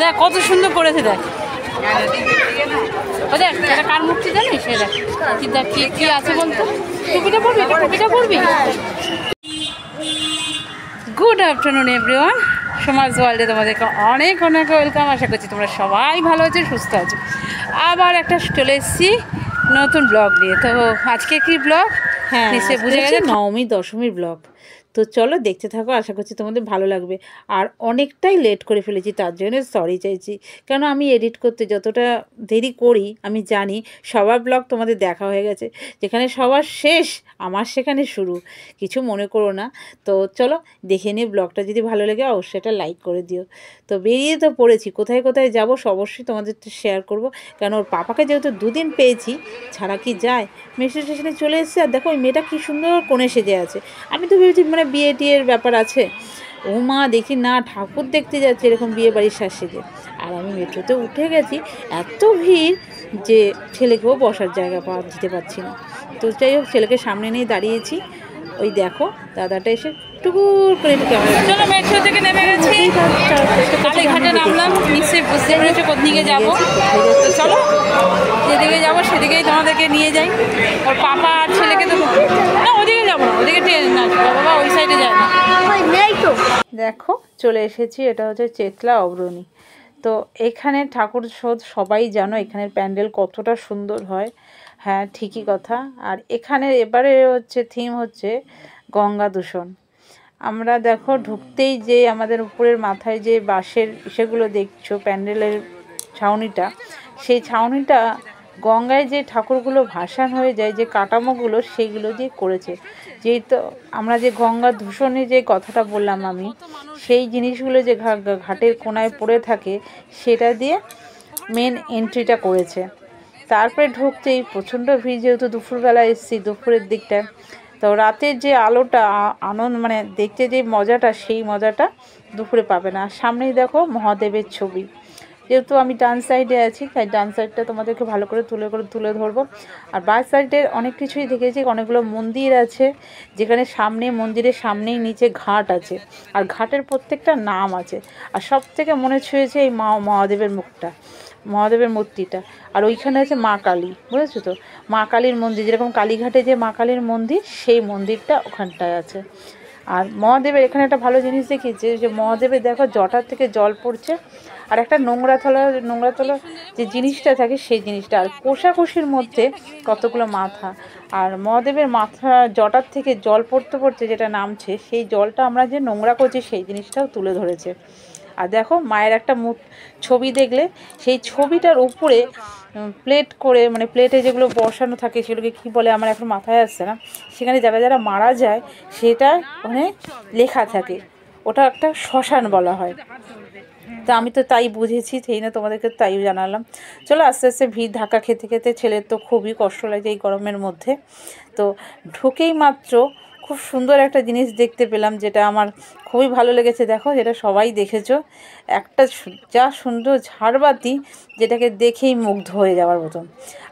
দেখ কত সুন্দর করেছে, দেখ ও দেখ এটা কার মূর্তি জানিস? সে দেখ কি দেখ কি আছে বলতো। টুপিটা পরবি, টুপিটা পরবি। গুড আফটারনুন এভরিওয়ান, সমাজ ওয়ার্ল্ডে তোমাদেরকে অনেক অনেক ওয়েলকাম। আশা করছি তোমরা সবাই ভালো আছো, সুস্থ আছো। আবার একটা চলে এসেছি নতুন ব্লগ নিয়ে। তো আজকে কি ব্লগ? হ্যাঁ, নিশ্চয়ই বুঝে গেছে, নবমী দশমীর ব্লগ। তো চলো দেখতে থাকো, আশা করছি তোমাদের ভালো লাগবে। আর অনেকটাই লেট করে ফেলেছি, তার জন্য সরি চাইছি। কেন আমি এডিট করতে যতটা দেরি করি আমি জানি সবার ব্লগ তোমাদের দেখা হয়ে গেছে, যেখানে সবার শেষ আমার সেখানে শুরু। কিছু মনে করো না। তো চলো দেখে নিই ব্লগটা, যদি ভালো লাগে অবশ্যই এটা লাইক করে দিও। তো বেরিয়ে তো পড়েছি, কোথায় কোথায় যাবো অবশ্যই তোমাদের তো শেয়ার করবো। কারণ ওর পাপাকে যেহেতু দুদিন পেয়েছি, ছাড়া কি যায়। মেট্রো স্টেশনে চলে এসেছে, আর দেখো ওই মেয়েটা কী সুন্দর কোণে সেজে আছে। আমি তো ভেবেছি মানে বিয়ে টিয়ের ব্যাপার আছে। ও মা দেখি না, ঠাকুর দেখতে যাচ্ছে এরকম বিয়ে বাড়ির সাজ সেজে। আর আমি মেট্রোতে উঠে গেছি, এত ভিড় যে ছেলেকেও বসার জায়গা দিতে পারছি না। তো যাই হোক, ছেলেকে সামনে নিয়ে দাঁড়িয়েছি। ওই দেখো দাদাটা এসে টুকুর করে ক্যামেরা। চলো মেট্রো থেকে নেমে গেছি, কালীঘাটে নামলাম। নিশ্চয়ই বুঝতে পেরেছো কোনদিকে যাবো। তো চলো যেদিকে যাবো সেদিকেই তোমাদেরকে নিয়ে যাই। ওর পাপা আর ছেলেকে তো না ওদিকে যাবো না, ওদিকে ট্রেন না, বাবা ওই সাইডে যায় না। দেখো চলে এসেছি, এটা হচ্ছে চেতলা অগ্রণী। তো এখানে ঠাকুর শোধ সবাই জানো এখানের প্যান্ডেল কতটা সুন্দর হয়। হ্যাঁ ঠিকই কথা। আর এখানে এবারে হচ্ছে থিম হচ্ছে গঙ্গা দূষণ। আমরা দেখো ঢুকতেই যে আমাদের উপরের মাথায় যে বাঁশের সেগুলো দেখছো, প্যান্ডেলের ছাউনিটা, সেই ছাউনিটা গঙ্গায় যে ঠাকুরগুলো ভাসান হয়ে যায়, যে কাঠামোগুলো সেইগুলো দিয়ে করেছে। যেই তো আমরা যে গঙ্গা দূষণে যে কথাটা বললাম আমি, সেই জিনিসগুলো যে ঘাটের কোনায় পড়ে থাকে সেটা দিয়ে মেন এন্ট্রিটা করেছে। তারপরে ঢুকতেই প্রচণ্ড ভিড়, যেহেতু দুপুরবেলা এসেছি, দুপুরের দিকটা। তো রাতের যে আলোটা আনন্দ মানে দেখতে যে মজাটা, সেই মজাটা দুপুরে পাবে না। সামনেই দেখো মহাদেবের ছবি। যেহেতু আমি ডান সাইডে আছি, তাই ডান সাইডটা তোমাদেরকে ভালো করে তুলে ধরবো। আর বাঁ সাইডে অনেক কিছুই দেখেছি, অনেকগুলো মন্দির আছে, যেখানে সামনে মন্দিরের সামনেই নিচে ঘাট আছে, আর ঘাটের প্রত্যেকটা নাম আছে। আর সব থেকে মনে ছুঁয়েছে এই মহাদেবের মুখটা, মহাদেবের মূর্তিটা। আর ওইখানে আছে মা কালী, বুঝেছো তো, মা কালীর মন্দির, যেরকম কালীঘাটে যে মা কালীর মন্দির, সেই মন্দিরটা ওখানটায় আছে। আর মহাদেবের এখানে একটা ভালো জিনিস দেখিয়েছে, যে মহাদেবের দেখো জটার থেকে জল পড়ছে, আর একটা নোংরা তোলা যে জিনিসটা থাকে সেই জিনিসটা, আর কোষাকুষির মধ্যে কতগুলো মাথা। আর মহাদেবের মাথা জটার থেকে জল পড়তে পড়তে যেটা নামছে, সেই জলটা আমরা যে নোংরা করছি সেই জিনিসটাও তুলে ধরেছে। আর দেখো মায়ের একটা ছবি দেখলে, সেই ছবিটার উপরে প্লেট করে, মানে প্লেটে যেগুলো বসানো থাকে সেগুলোকে কী বলে আমার এখন মাথায় আসছে না, সেখানে যারা যারা মারা যায় সেটা ওখানে লেখা থাকে, ওটা একটা শ্মশান বলা হয়। তো আমি তো তাই বুঝেছি, সেই না তোমাদেরকে তাই জানালাম। চলো আস্তে আস্তে ভিড় ধাক্কা খেতে খেতে ছেলের তো খুবই কষ্ট লাগে এই গরমের মধ্যে। তো ঢুকেই মাত্র খুব সুন্দর একটা জিনিস দেখতে পেলাম, যেটা আমার খুবই ভালো লেগেছে। দেখো যেটা সবাই দেখেছো, একটা যা সুন্দর ঝাড়বাতি, যেটাকে দেখেই মুগ্ধ হয়ে যাওয়ার মতন।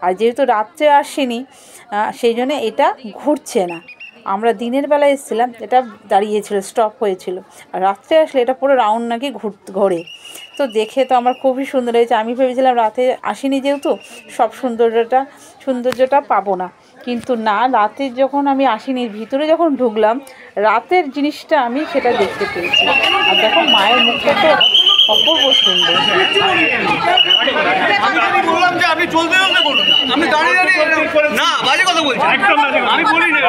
আর যেহেতু রাত্রে আসেনি, সেই জন্য এটা ঘুরছে না। আমরা দিনের বেলা এসেছিলাম, এটা দাঁড়িয়েছিল, স্টপ হয়েছিল। আর রাত্রে আসলে এটা পুরো রাউন্ড নাকি ঘোরে। তো দেখে তো আমার খুবই সুন্দর লেগেছে। আমি ভেবেছিলাম রাতে আসিনি যেহেতু সব সৌন্দর্যটা পাবো না, কিন্তু না, রাতে যখন আমি আসিনি, ভিতরে যখন ঢুকলাম, রাতের জিনিসটা আমি সেটা দেখতে পেয়েছি। আর দেখো মায়ের মুখটা তো অপূর্ব সুন্দর। আমি বললাম যে আপনি চলতে বলুন, আমি দাঁড়িয়ে না বাজে কথা বলছি, আমি বলি না।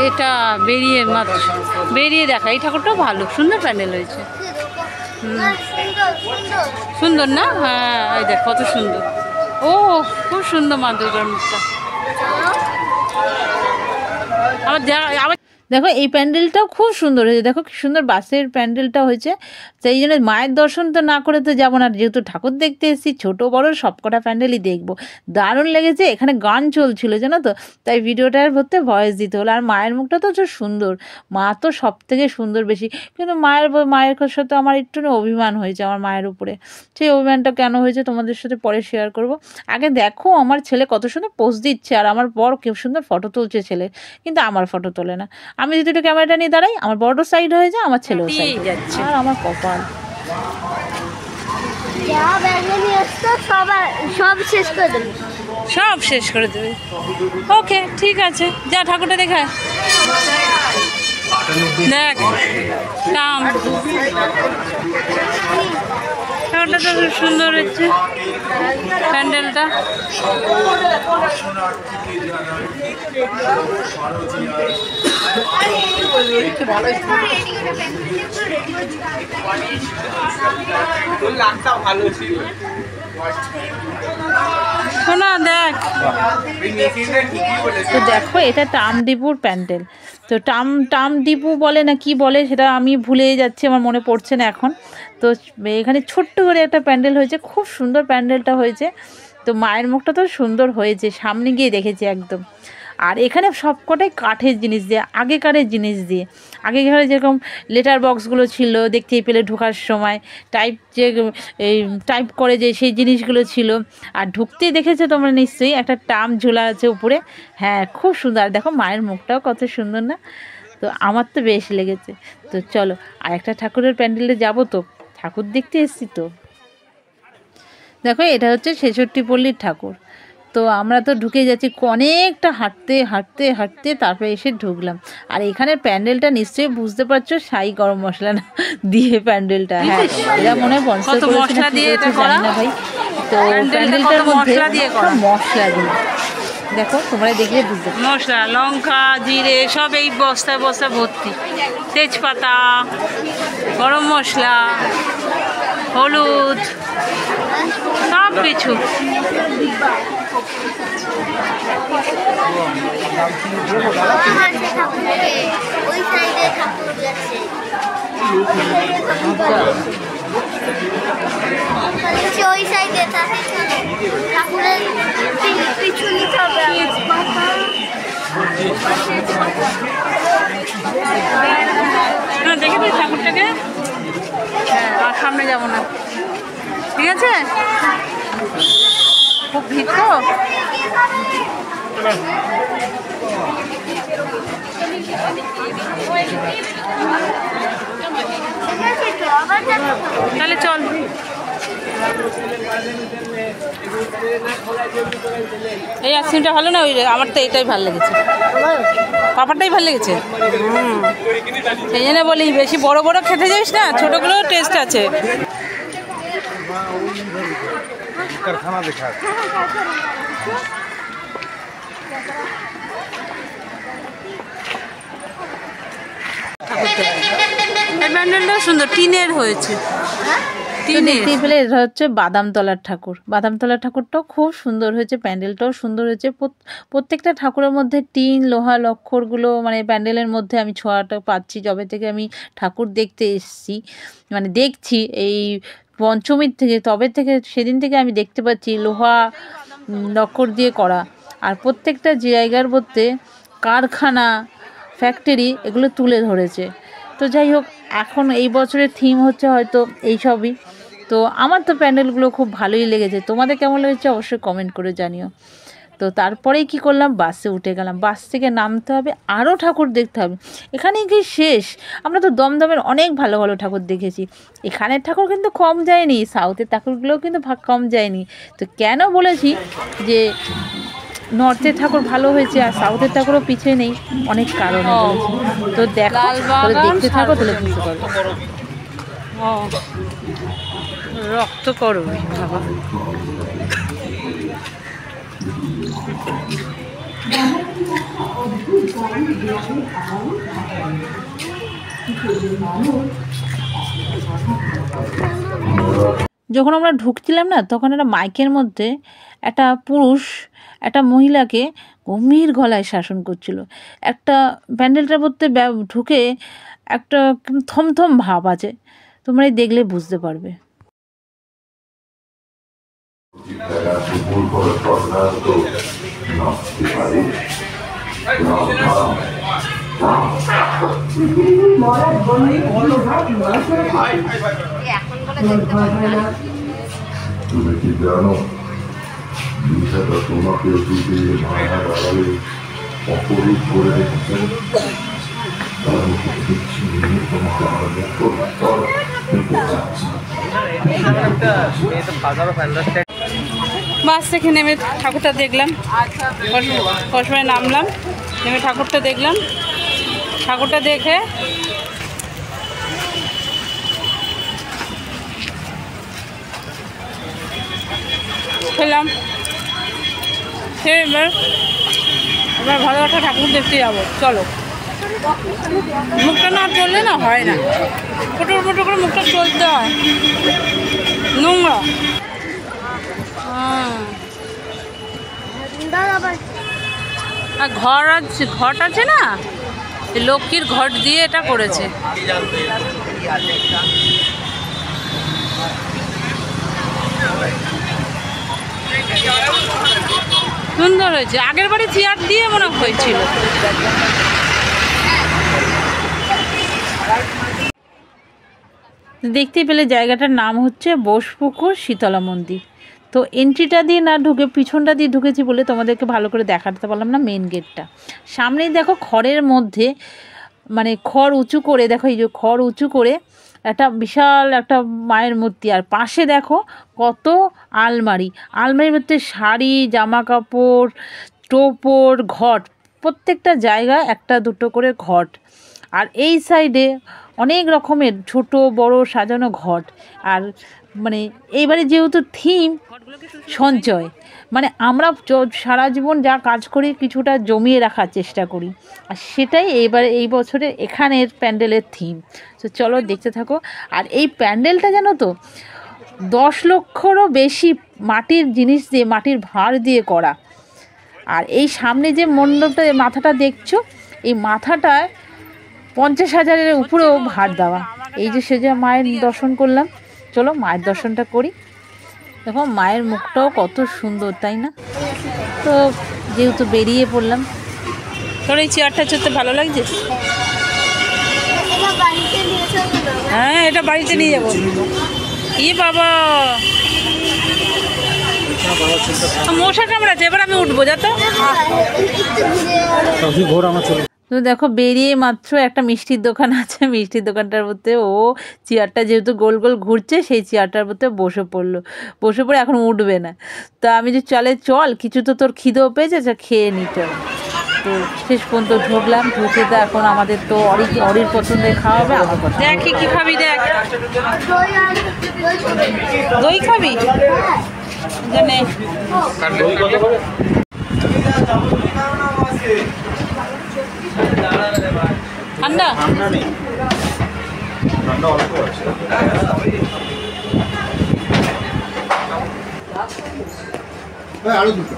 এটা বেরিয়ে দেখা, এই ঠাকুরটাও ভালো, সুন্দর প্যান্ডেল হয়েছে। সুন্দর না? হ্যাঁ এই দেখ কত সুন্দর। ও খুব সুন্দর মা দুর্গার মুখটা। আবার দেখো এই প্যান্ডেলটাও খুব সুন্দর হয়েছে, দেখো কি সুন্দর বাসের প্যান্ডেলটা হয়েছে। সেই জন্য মায়ের দর্শন তো না করে তো যাবো না, যেহেতু ঠাকুর দেখতে এসেছি ছোটো বড় সবকটা প্যান্ডেলই দেখবো। দারুণ লেগেছে, এখানে গান চলছিল জানো তো, তাই ভিডিওটার মধ্যে ভয়েস দিতে হলো। আর মায়ের মুখটা তো সুন্দর, মা তো সব থেকে সুন্দর বেশি। কিন্তু মায়ের সাথে আমার একটু অভিমান হয়েছে আমার মায়ের উপরে। সেই অভিমানটা কেন হয়েছে তোমাদের সাথে পরে শেয়ার করব। আগে দেখো আমার ছেলে কত সুন্দর পোজ দিচ্ছে, আর আমার বর কেউ সুন্দর ফটো তুলছে ছেলে, কিন্তু আমার ফটো তোলে না। আমি যদি একটু ক্যামেরাটা নিয়ে দাঁড়াই, আমার বড় সাইড হয়ে যায়, আমার ছেলেও সাইড যাচ্ছে, আর আমার কপাল। সব শেষ করে দেবে। ওকে ঠিক আছে, যা ঠাকুরটা দেখা দেখ। ঠাকুরটা তো খুব সুন্দর হচ্ছে প্যান্ডেলটা। শোনা দেখ, তো দেখো এটা টামডিপুর প্যান্ডেল। তো টামডিপু বলে না কি বলে সেটা আমি ভুলে যাচ্ছি, আমার মনে পড়ছে না এখন। তো এখানে ছোট্ট করে একটা প্যান্ডেল হয়েছে, খুব সুন্দর প্যান্ডেলটা হয়েছে। তো মায়ের মুখটা তো সুন্দর হয়েছে, সামনে গিয়ে দেখেছি একদম। আর এখানে সবকটাই কাঠের জিনিস দিয়ে, আগেকারের জিনিস দিয়ে। আগেকারে যেরকম লেটার বক্সগুলো ছিল দেখতেই পেলে ঢোকার সময়, টাইপ করে যে সেই জিনিসগুলো ছিল। আর ঢুকতেই দেখেছো তোমরা নিশ্চয়ই একটা টাম ঝোলা আছে উপরে। হ্যাঁ খুব সুন্দর, দেখো মায়ের মুখটাও কত সুন্দর না? তো আমার তো বেশ লেগেছে। তো চলো আর একটা ঠাকুরের প্যান্ডেলে যাবো, তো ঠাকুর দেখতে এসেছি তো। দেখো এটা হচ্ছে ৬৬ পল্লীর ঠাকুর। তো আমরা তো ঢুকে যাচ্ছি, অনেকটা হাঁটতে হাঁটতে হাঁটতে তারপরে এসে ঢুকলাম। আর এখানে প্যান্ডেলটা নিশ্চয়ই বুঝতে পারছো সাই গরম মশলা না দিয়ে প্যান্ডেলটা। হ্যাঁ এরা মনে হয় মশলা দিয়ে জানি না ভাই। তো প্যান্ডেলটার মধ্যে মশলা দিয়ে, দেখো তোমরা দেখলে বুঝতে পারছো, মশলা লঙ্কা জিরে সব এই বস্তায় বস্তায় ভর্তি, তেজপাতা গরম মশলা হলুদ সব কিছু। ওই সাইডে ঠাকুরের পিছু নিতে হবে। দেখে ঠাকুরটাকে, হ্যাঁ আর সামনে যাবো না, ঠিক আছে? খুব ভিড় তো। তাহলে চল। এই আইসক্রিমটা ভালো না? ওই আমার তো এটাই ভালো লেগেছে, পাপাটাই ভালো লেগেছে। সেই জন্য বলি বেশি বড় বড় খেতে যাইস না, ছোটগুলো টেস্ট আছে। কারখানা দেখা এই প্যান্ডেলটা সুন্দর, টিনের হয়েছে। দেখতেই পেলে এটা হচ্ছে বাদামতলার ঠাকুর। বাদামতলার ঠাকুরটাও খুব সুন্দর হয়েছে, প্যান্ডেলটাও সুন্দর হয়েছে। প্রত্যেকটা ঠাকুরের মধ্যে টিন লোহা লক্ষরগুলো মানে প্যান্ডেলের মধ্যে আমি ছোঁয়াটা পাচ্ছি যবে থেকে আমি ঠাকুর দেখতে এসেছি, মানে দেখছি এই পঞ্চমীর থেকে, তবে থেকে সেদিন থেকে আমি দেখতে পাচ্ছি লোহা লক্ষর দিয়ে করা। আর প্রত্যেকটা জায়গার মধ্যে কারখানা ফ্যাক্টরি এগুলো তুলে ধরেছে। তো যাই হোক, এখন এই বছরের থিম হচ্ছে হয়তো এইসবই। তো আমার তো প্যান্ডেলগুলো খুব ভালোই লেগেছে, তোমাদের কেমন লেগেছে অবশ্যই কমেন্ট করে জানিও। তো তারপরেই কি করলাম, বাসে উঠে গেলাম। বাস থেকে নামতে হবে, আরও ঠাকুর দেখতে হবে। এখানেই কি শেষ? আমরা তো দমদমের অনেক ভালো ভালো ঠাকুর দেখেছি, এখানের ঠাকুর কিন্তু কম যায়নি, সাউথের ঠাকুরগুলোও কিন্তু কম যায়নি। তো কেন বলেছি যে নর্থের ঠাকুর ভালো হয়েছে আর সাউথের ঠাকুরও পিছিয়ে নেই, অনেক কারণে বলেছি। তো দেখো, দেখতে থাকো তাহলে বুঝতে পারবো। রক্ত করবে বাবা। যখন আমরা ঢুকছিলাম না, তখন একটা মাইকের মধ্যে একটা পুরুষ একটা মহিলাকে গম্ভীর গলায় শাসন করছিল। একটা প্যান্ডেলটার মধ্যে ঢুকে একটা থমথম ভাব আছে, তোমরা দেখলে বুঝতে পারবে। তুমি কি জানো, বিধাতা তোমাকে ডুবে মায়ার আড়ালে অপরূপ করে রেখেছেন। তার মুখে দেখছি তোমাকে আমার বাস থেকে নেমে ঠাকুরটা দেখলাম, কসবায় নামলাম, নেমে ঠাকুরটা দেখলাম। ঠাকুরটা দেখে খেলাম। এবার ভালো একটা ঠাকুর দেখতে যাবো, চলো। মুখটা না চললে না হয় না, ফুটোর ফুটো করে মুখটা চলতে হয়, নোংরা। আর ঘট আছে না, লক্ষ্মীর ঘট দিয়ে এটা করেছে। সুন্দর হয়েছে, আগের বারে চেয়ার দিয়ে মনে হয়েছিল। দেখতেই পেলে জায়গাটার নাম হচ্ছে বোসপুকুর শীতলা মন্দির। তো এন্ট্রিটা দিয়ে না ঢুকে পিছনটা দিয়ে ঢুকেছি বলে তোমাদেরকে ভালো করে দেখাতে পারলাম না মেন গেটটা। সামনেই দেখো খড়ের মধ্যে, মানে খড় উঁচু করে, দেখো এই যে খড় উঁচু করে একটা বিশাল একটা মায়ের মূর্তি। আর পাশে দেখো কত আলমারি, আলমারির মধ্যে শাড়ি, জামা কাপড়, টোপর, ঘট, প্রত্যেকটা জায়গায় একটা দুটো করে ঘট। আর এই সাইডে অনেক রকমের ছোট বড় সাজানো ঘট। আর মানে এইবারে যেহেতু থিম সঞ্চয়, মানে আমরা সারা জীবন যা কাজ করি কিছুটা জমিয়ে রাখার চেষ্টা করি, আর সেটাই এইবারে এই বছরের এখানের প্যান্ডেলের থিম। তো চলো দেখতে থাকো। আর এই প্যান্ডেলটা জানো তো 10 লক্ষরও বেশি মাটির জিনিস দিয়ে, মাটির ভাঁড় দিয়ে করা। আর এই সামনে যে মণ্ডপটা, মাথাটা দেখছো, এই মাথাটায় 50,000-এর উপরেও ভার দেওয়া। এই যে সেজে মায়ের দর্শন করলাম, চলো মায়ের দর্শনটা করি। দেখো মায়ের মুখটাও কত সুন্দর, তাই না? তো যেহেতু বেরিয়ে পড়লাম। তোর এই চেয়ারটা চড়তে ভালো লাগছে? হ্যাঁ, এটা বাড়িতে নিয়ে যাবো। ই বাবা, মশা কামড়াচ্ছে, এবার আমি উঠবো, যা তো। তো দেখো বেরিয়ে মাত্র একটা মিষ্টির দোকান আছে, মিষ্টির দোকানটার মধ্যে ও চেয়ারটা যেহেতু গোল গোল ঘুরছে, সেই চেয়ারটার মধ্যে বসে পড়লো। বসে পড়ে এখন উঠবে না। তো আমি যে চল কিছু তো তোর খিদেও পেয়েছে, খেয়ে নিতে হবে। তো শেষ পর্যন্ত ঢুকলাম। ঢুকে তো এখন আমাদের তো অরির পছন্দের খাওয়া হবে। আমার পছন্দ, দেখ কি খাবি, দেখ। দই খাবি? জানে ঠান্ডা আরো দুটো।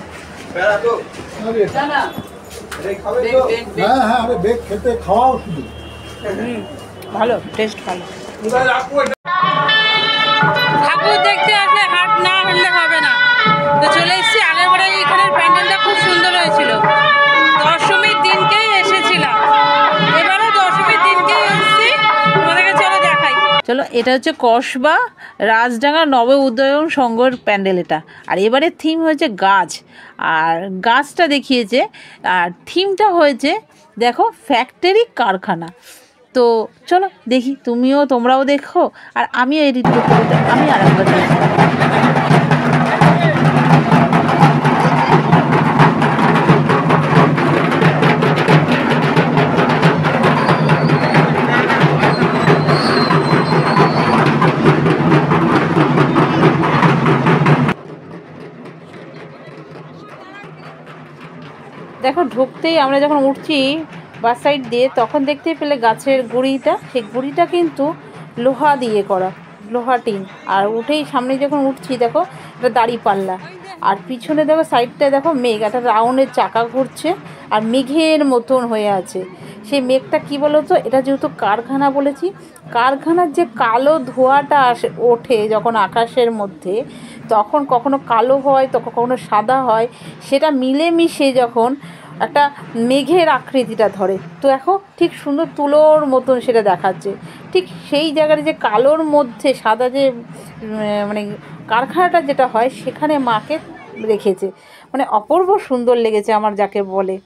হ্যাঁ হ্যাঁ, আরে বেগ খেতে খাওয়াও শুধু। ভালো, টেস্ট ভালো। ঠাকুর দেখতে আসলে হাট না হলে হবে না। তো চলে এসেছি। আগেরবারে এখানের প্যান্ডেলটা খুব সুন্দর হয়েছিল, দশমীর দিনকেই এসেছিলাম। এবারও দশমীর দিনকেই এসেছি, তোমাদেরকে চলো দেখাই। চলো, এটা হচ্ছে কসবা রাজডাঙ্গা নব উদয়ন সংঘর প্যান্ডেল এটা। আর এবারে থিম হয়েছে গাছ, আর গাছটা দেখিয়েছে। আর থিমটা হয়েছে দেখো ফ্যাক্টরি কারখানা। তো চলো দেখি, তোমরাও দেখো আর আমিও এডিট করতে, আমি আর একবার দেখি। দেখো ঢুকতেই আমরা যখন উঠছি বাস সাইড দিয়ে, তখন দেখতেই পেলে গাছের গুঁড়িটা, সেই গুঁড়িটা কিন্তু লোহা দিয়ে করা। লোহা টিন। আর উঠেই সামনে যখন উঠছি দেখো এটা দাঁড়িপাল্লা, আর পিছনে দেখো সাইডটায় দেখো মেঘ, একটা রাউন্ডের চাকা ঘুরছে আর মেঘের মতন হয়ে আছে। সেই মেঘটা কি বলো তো, এটা যেহেতু কারখানা বলেছি, কারখানার যে কালো ধোঁয়াটা ওঠে যখন আকাশের মধ্যে, তখন কখনো কালো হয় তখন কখনো সাদা হয়, সেটা মিলেমিশে যখন একটা মেঘের আকৃতিটা ধরে, তো দেখো ঠিক সুন্দর তুলোর মতন সেটা দেখাচ্ছে। ঠিক সেই জায়গায় যে কালোর মধ্যে সাদা যে মানে কারখানাটা যেটা হয় সেখানে মাকে রেখেছে, মানে অপূর্ব সুন্দর লেগেছে আমার যাকে বলে।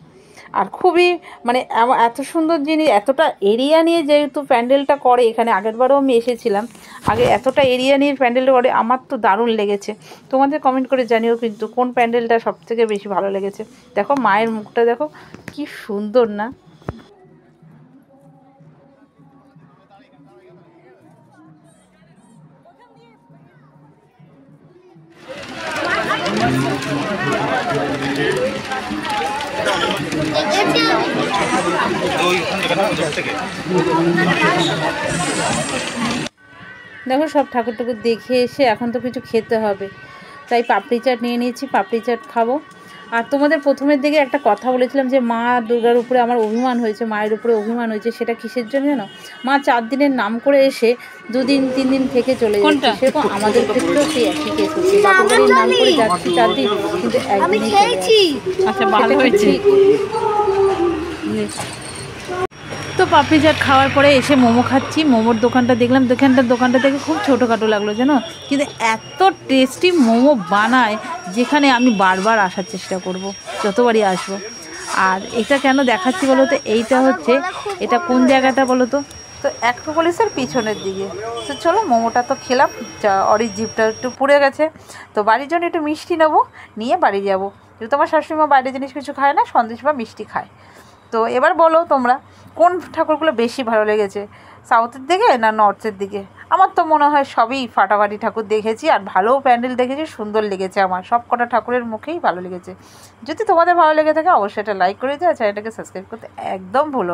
আর খুবই মানে এত সুন্দর জিনিস, এতটা এরিয়া নিয়ে যেহেতু প্যান্ডেলটা করে, এখানে আগেরবারও আমি এসেছিলাম, আগে এতটা এরিয়া নিয়ে প্যান্ডেলটা করে, আমার তো দারুণ লেগেছে। তোমাদের কমেন্ট করে জানিও কিন্তু কোন প্যান্ডেলটা সবথেকে বেশি ভালো লেগেছে। দেখো মায়ের মুখটা দেখো কি সুন্দর না। দেখো সব ঠাকুর ঠাকুর দেখে এসে এখন তো কিছু খেতে হবে, তাই পাপড়ি চাট নিয়ে নিয়েছি, পাপড়ি চাট খাবো। আর তোমাদের প্রথমের দিকে একটা কথা বলেছিলাম যে মা দুর্গার উপরে আমার অভিমান হয়েছে, মায়ের উপরে অভিমান হয়েছে, সেটা কিসের জন্য জানো? মা 4 দিনের নাম করে এসে 2 দিন 3 দিন থেকে চলে যাচ্ছে, সেরকম আমাদের ক্ষেত্রেও সেই একই কেস হচ্ছে। বাপের নাম করে যাচ্ছি 4 দিন, কিন্তু একদিনই চলে যাচ্ছি। আচ্ছা ভালো হয়েছে। তো পাপড়ি চাট খাওয়ার পরে এসে মোমো খাচ্ছি। মোমোর দোকানটা দেখলাম, দোকানটা দেখে খুব ছোটোখাটো লাগলো জানো, কিন্তু এত টেস্টি মোমো বানায় যেখানে আমি বারবার আসার চেষ্টা করব, যতবারই আসবো। আর এটা কেন দেখাচ্ছি বলো তো, এইটা হচ্ছে, এটা কোন জায়গাটা বলো তো, তো অ্যাক্রোপলিসের পিছনের দিকে। তো চলো মোমোটা তো খেলাম, অরির জিভটা একটু পুড়ে গেছে, তো বাড়ির জন্য একটু মিষ্টি নেবো, নিয়ে বাড়ি যাবো। যেহেতু তোমার শাশুড়িমা বাইরের জিনিস কিছু খায় না, সন্দেশ বা মিষ্টি খায়। তো এবার বলো তোমরা কোন ঠাকুরগুলো বেশি ভালো লেগেছে, সাউথের দিকে না নর্থের দিকে? আমার তো মনে হয় সবই ফাটাফাটি ঠাকুর দেখেছি, আর ভালোও প্যান্ডেল দেখেছি, সুন্দর লেগেছে। আমার সব কটা ঠাকুরের মুখেই ভালো লেগেছে। যদি তোমাদের ভালো লেগে থাকে অবশ্যই এটা লাইক করে দিও, আর চ্যানেলটাকে সাবস্ক্রাইব করতে একদম ভুলো না।